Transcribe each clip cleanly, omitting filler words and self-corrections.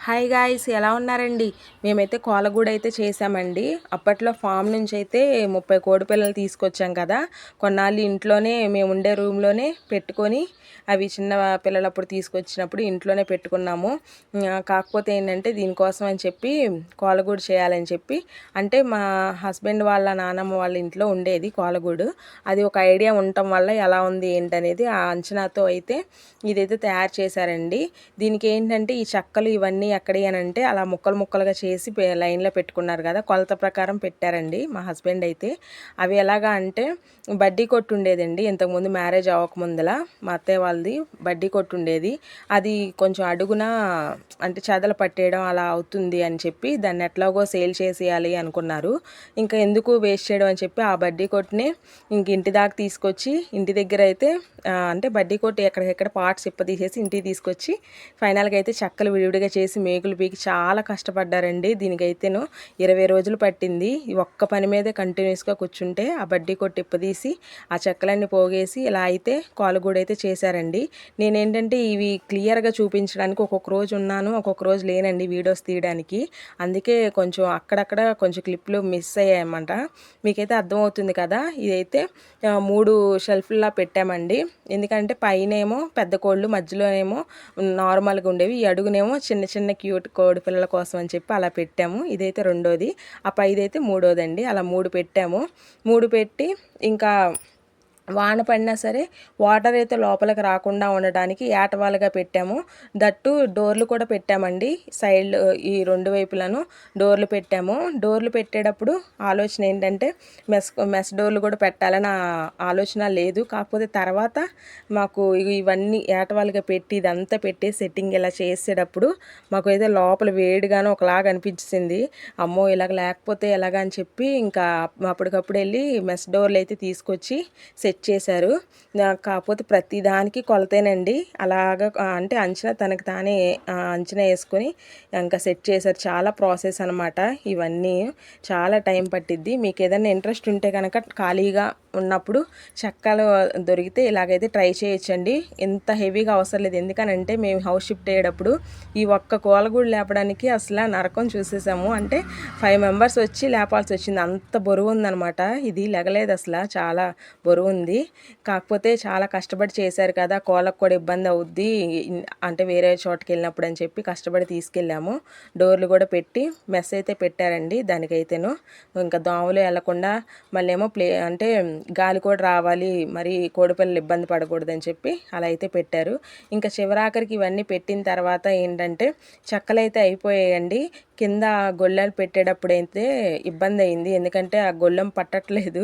Hi guys, ఎలా ఉన్నారండి? మేమైతే కోలగూడ అయితే చేసామండి. అప్పట్లో ఫామ్ నుంచి అయితే 30 కోడి పిల్లలు తీసుకొచ్చాం కదా. కొన్నాళ్ళు ఇంట్లోనే మేము ఉండే రూమ్లోనే పెట్టుకొని అవి చిన్న పిల్లలప్పుడు తీసుకొచ్చినప్పుడు ఇంట్లోనే పెట్టుకున్నాము. కాకపోతే ఏంటంటే దీనికోసం అని చెప్పి కోలగూడు చేయాలని చెప్పి, అంటే మా హస్బెండ్ వాళ్ళ నానమ్మ వాళ్ళ ఇంట్లో ఉండేది కోలగూడు. అది ఒక ఐడియా ఉండటం వల్ల ఎలా ఉంది ఏంటనేది ఆ అంచనాతో అయితే ఇదైతే తయారు చేశారండి. దీనికి ఏంటంటే ఈ చెక్కలు ఇవన్నీ ఎక్కడి అని అంటే అలా ముక్కలు ముక్కలుగా చేసి లైన్లో పెట్టుకున్నారు కదా, కొలత ప్రకారం పెట్టారండి మా హస్బెండ్ అయితే. అవి ఎలాగా అంటే బడ్డీ కొట్టు ఉండేదండి ఇంతకుముందు మ్యారేజ్ అవ్వకముందులా మా అత్తయ్య వాళ్ళది బడ్డీ కొట్టు ఉండేది. అది కొంచెం అడుగున అంటే చెదలు పట్టేయడం అలా అవుతుంది అని చెప్పి దాన్ని ఎట్లాగో సేల్ చేసేయాలి అనుకున్నారు. ఇంకా ఎందుకు వేస్ట్ చేయడం అని చెప్పి ఆ బడ్డీ కొట్టుని ఇంక ఇంటి దాకా తీసుకొచ్చి ఇంటి దగ్గర అయితే అంటే బడ్డీ కొట్టు ఎక్కడికెక్కడ పార్ట్స్ ఇప్పదీసేసి ఇంటికి తీసుకొచ్చి ఫైనల్గా అయితే చెక్కలు విడివిడిగా చేసి మేకులు పీకి చాలా కష్టపడ్డారండి. దీనికైతేను 20 రోజులు పట్టింది. ఈ ఒక్క పని మీదే కంటిన్యూస్గా కూర్చుంటే ఆ బడ్డీ కొట్టు ఇప్పదీసి ఆ చెక్కలన్నీ పోగేసి ఇలా అయితే కోలగూడ అయితే చేశారండి. నేనేంటంటే ఇవి క్లియర్గా చూపించడానికి ఒక్కొక్క రోజు ఉన్నాను, ఒక్కొక్క రోజు లేనండి వీడియోస్ తీయడానికి. అందుకే కొంచెం అక్కడక్కడ కొంచెం క్లిప్లు మిస్ అయ్యాయన్నమాట. మీకైతే అర్థమవుతుంది కదా. ఇదైతే 3 షెల్ఫ్లా పెట్టామండి. ఎందుకంటే పైనేమో పెద్ద కోళ్ళు, మధ్యలో ఏమో నార్మల్గా ఉండేవి, ఈ అడుగునేమో చిన్న చిన్న క్యూట్ కోడి పిల్లల కోసం అని చెప్పి అలా పెట్టాము. ఇదైతే రెండోది, ఆ పైదైతే మూడోదండి. అలా 3 పెట్టాము. 3 పెట్టి ఇంకా వాన పడినా సరే వాటర్ అయితే లోపలికి రాకుండా ఉండడానికి ఏటవాలుగా పెట్టాము. దట్టు డోర్లు కూడా పెట్టామండి. సైడ్ ఈ 2 వైపులను డోర్లు పెట్టాము. డోర్లు పెట్టేటప్పుడు ఆలోచన ఏంటంటే మెస్ డోర్లు కూడా పెట్టాలని ఆలోచన లేదు. కాకపోతే తర్వాత మాకు ఇవన్నీ ఏటవాలుగా పెట్టి ఇదంతా పెట్టి సెట్టింగ్ ఇలా చేసేటప్పుడు మాకు అయితే లోపల వేడిగాను ఒకలాగా అనిపించింది. అమ్మో ఇలాగ లేకపోతే ఎలాగ అని చెప్పి ఇంకా అప్పటికప్పుడు వెళ్ళి మెస్ డోర్లు అయితే తీసుకొచ్చి సెట్ చేశారు. కాకపోతే ప్రతి దానికి కొలతేనండి. అలాగా అంటే అంచనా తనకు తానే అంచనా వేసుకొని ఇంకా సెట్ చేశారు. చాలా ప్రాసెస్ అనమాట. ఇవన్నీ చాలా టైం పట్టిద్ది. మీకు ఏదైనా ఇంట్రెస్ట్ ఉంటే కనుక ఖాళీగా ఉన్నప్పుడు చెక్కలు దొరికితే ఇలాగైతే ట్రై చేయొచ్చండి. ఎంత హెవీగా అవసరం లేదు. ఎందుకనంటే మేము హౌస్ షిఫ్ట్ అయ్యేటప్పుడు ఈ ఒక్క కోలగూడు లేపడానికి అసలు నరకం చూసేసాము. అంటే 5 మెంబర్స్ వచ్చి లేపాల్సి వచ్చింది. అంత బరువు ఉందనమాట. ఇది లెగలేదు అసలు, చాలా బరువు ఉంది. కాకపోతే చాలా కష్టపడి చేశారు కదా, కోళ్ళకు కూడా ఇబ్బంది అవుద్ది అంటే వేరే చోటుకి వెళ్ళినప్పుడు అని చెప్పి కష్టపడి తీసుకెళ్ళాము. డోర్లు కూడా పెట్టి మెస్ అయితే పెట్టారండి. దానికైతేను ఇంకా దోమలు వెళ్లకుండా మళ్ళీ ఏమో అంటే గాలి కూడా రావాలి, మరి కోడిపిల్లలు ఇబ్బంది పడకూడదని చెప్పి అలా అయితే పెట్టారు. ఇంకా చివరాఖరికి ఇవన్నీ పెట్టిన తర్వాత ఏంటంటే చెక్కలు అయితే అయిపోయాయండి. కింద గొళ్ళెలు పెట్టేటప్పుడు అయితే ఇబ్బంది అయింది. ఎందుకంటే ఆ గొళ్ళెం పట్టట్లేదు,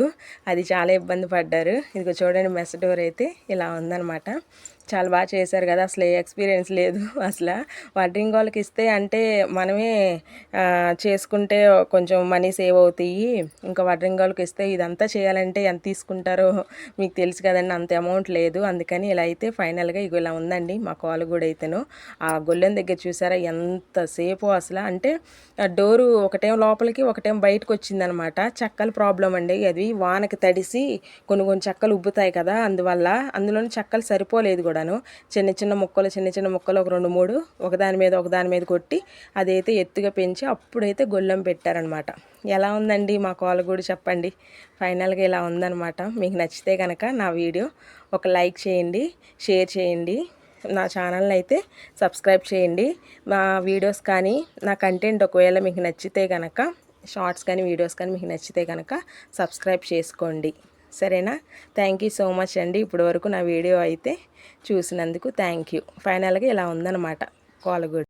అది చాలా ఇబ్బంది పడ్డారు. ఇదిగో చూడండి, మెస్ డోర్ అయితే ఇలా ఉందన్నమాట. చాలా బాగా చేశారు కదా. అసలు ఏ ఎక్స్పీరియన్స్ లేదు అసలు. వడ్రింగ్ వాళ్ళకి ఇస్తే అంటే మనమే చేసుకుంటే కొంచెం మనీ సేవ్ అవుతాయి. ఇంకా వడ్రింగ్ వాళ్ళకి ఇస్తే ఇదంతా చేయాలంటే ఎంత తీసుకుంటారో మీకు తెలుసు కదండి, అంత అమౌంట్ లేదు. అందుకని ఇలా అయితే ఫైనల్గా ఇగో ఇలా ఉందండి మా కోలగూడ అయితేను. ఆ గొల్లెం దగ్గర చూసారా ఎంతసేపు అసలు. అంటే డోరు ఒకటేం లోపలికి ఒకటేం బయటకు వచ్చిందనమాట. చెక్కల ప్రాబ్లం అండి. అది వానకి తడిసి కొన్ని కొన్ని చెక్కలు ఉబ్బుతాయి కదా, అందువల్ల అందులోని చెక్కలు సరిపోలేదు కూడాను. చిన్న చిన్న ముక్కలు ఒక 2, 3 ఒకదాని మీద కొట్టి అదైతే ఎత్తుగా పెంచి అప్పుడైతే గొల్లెం పెట్టారనమాట. ఎలా ఉందండి మా కోలగూడు చెప్పండి. ఫైనల్గా ఇలా ఉందనమాట. మీకు నచ్చితే కనుక నా వీడియో ఒక లైక్ చేయండి, షేర్ చేయండి, నా ఛానల్ని అయితే సబ్స్క్రైబ్ చేయండి. మా వీడియోస్ కానీ నా కంటెంట్ ఒకవేళ మీకు నచ్చితే కనుక, షార్ట్స్ కానీ వీడియోస్ కానీ మీకు నచ్చితే కనుక సబ్స్క్రైబ్ చేసుకోండి, సరేనా? థ్యాంక్ యూ సో మచ్ అండి. ఇప్పటి వరకు నా వీడియో అయితే చూసినందుకు థ్యాంక్ యూ. ఫైనల్గా ఇలా ఉందన్నమాట కోలగూడు.